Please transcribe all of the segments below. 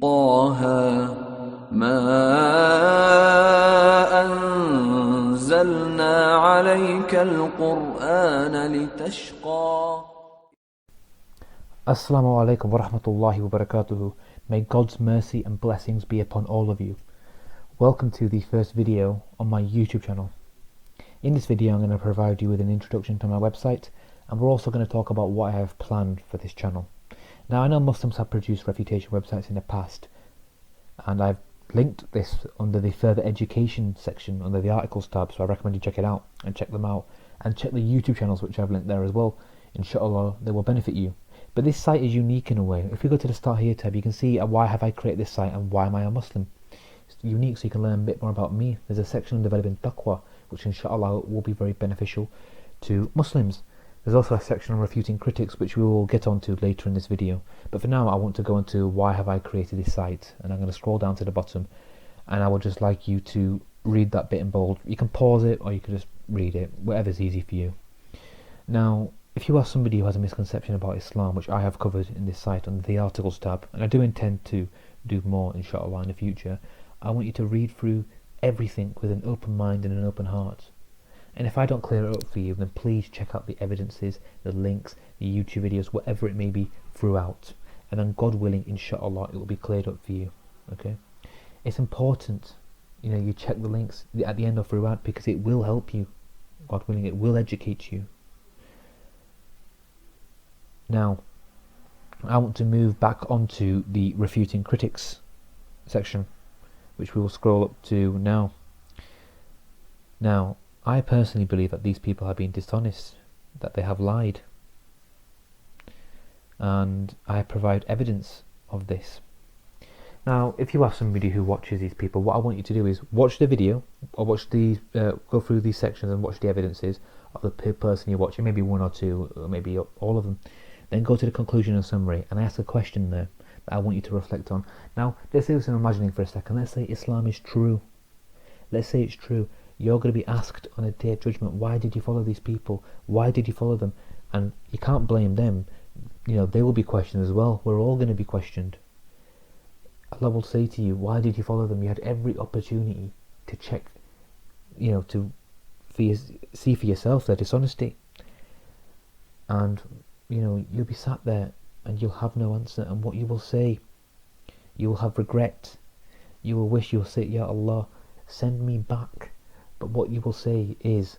طه ما أنزلنا عليك القرآن لتشقى. Assalamu alaikum wa rahmatullahi wa barakatuhu. May God's mercy and blessings be upon all of you. Welcome to the first video on my YouTube channel. In this video I'm going to provide you with an introduction to my website, and we're also going to talk about what I have planned for this channel. Now, I know Muslims have produced refutation websites in the past, and I've linked this under the further education section under the articles tab, so I recommend you check it out and check them out, and check the YouTube channels which I've linked there as well. Inshallah, they will benefit you. But this site is unique in a way. If you go to the Start Here tab, you can see why have I created this site and why am I a Muslim. It's unique, so you can learn a bit more about me. There's a section on developing taqwa, which inshallah will be very beneficial to Muslims. There's also a section on refuting critics, which we will get onto later in this video. But for now, I want to go into why have I created this site, and I'm going to scroll down to the bottom, and I would just like you to read that bit in bold. You can pause it, or you can just read it, whatever's easy for you. Now, if you are somebody who has a misconception about Islam, which I have covered in this site under the articles tab, and I do intend to do more inshallah in the future, I want you to read through everything with an open mind and an open heart. And if I don't clear it up for you, then please check out the evidences, the links, the YouTube videos, whatever it may be throughout. And then God willing, inshallah, it will be cleared up for you. Okay? It's important, you check the links at the end or throughout, because it will help you. God willing, it will educate you. Now, I want to move back onto the refuting critics section, which we will scroll up to now. Now, I personally believe that these people have been dishonest, that they have lied, and I provide evidence of this. Now, if you are somebody who watches these people, what I want you to do is watch the video, or watch these, go through these sections and watch the evidences of the person you're watching, maybe one or two, or maybe all of them. Then go to the conclusion and summary, and I ask a question there that I want you to reflect on. Now, let's do some imagining for a second. Let's say Islam is true. Let's say it's true. You're going to be asked on a day of judgment, why did you follow these people? Why did you follow them? And you can't blame them. They will be questioned as well. We're all going to be questioned. Allah will say to you, why did you follow them? You had every opportunity to check, see for yourself their dishonesty. And, you'll be sat there and you'll have no answer. And what you will say, you will have regret. You will wish, you'll say, Ya Allah, send me back. But what you will say is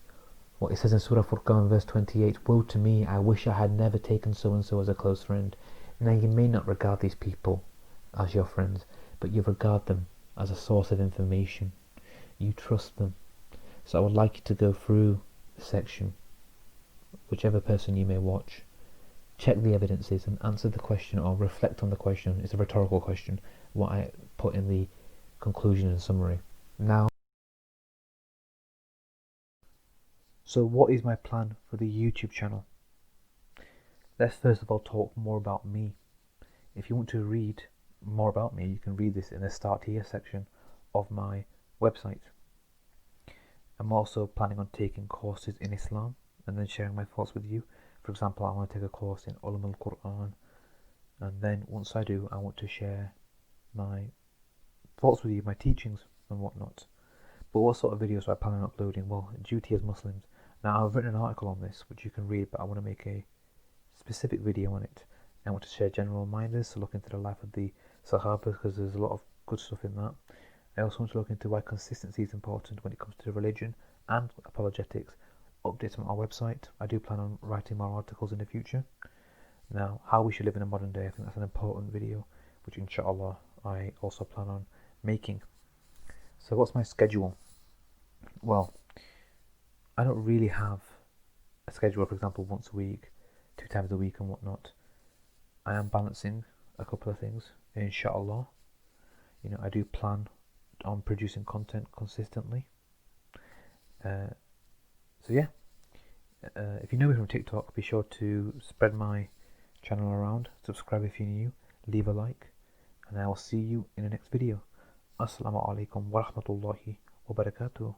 what it says in Surah Furqan verse 28, woe to me, I wish I had never taken so-and-so as a close friend. Now, you may not regard these people as your friends, but you regard them as a source of information. You trust them. So I would like you to go through the section, whichever person you may watch, check the evidences and answer the question, or reflect on the question. It's a rhetorical question, what I put in the conclusion and summary. Now, so what is my plan for the YouTube channel? Let's first of all talk more about me. If you want to read more about me, you can read this in the Start Here section of my website. I'm also planning on taking courses in Islam and then sharing my thoughts with you. For example, I want to take a course in Ulum al-Quran, and then once I do, I want to share my thoughts with you, my teachings and whatnot. But what sort of videos do I plan on uploading? Well, duty as Muslims. Now, I've written an article on this which you can read, but I want to make a specific video on it. I want to share general reminders to look into the life of the Sahaba, because there's a lot of good stuff in that. I also want to look into why consistency is important when it comes to religion and apologetics. Updates on our website. I do plan on writing more articles in the future. Now, how we should live in a modern day, I think that's an important video, which inshallah I also plan on making. So what's my schedule? Well, I don't really have a schedule, for example, once a week, 2 times a week and whatnot. I am balancing a couple of things, inshallah. I do plan on producing content consistently. So yeah, if you know me from TikTok, be sure to spread my channel around, subscribe if you're new, leave a like, and I will see you in the next video. Assalamu alaikum wa rahmatullahi wa barakatuh.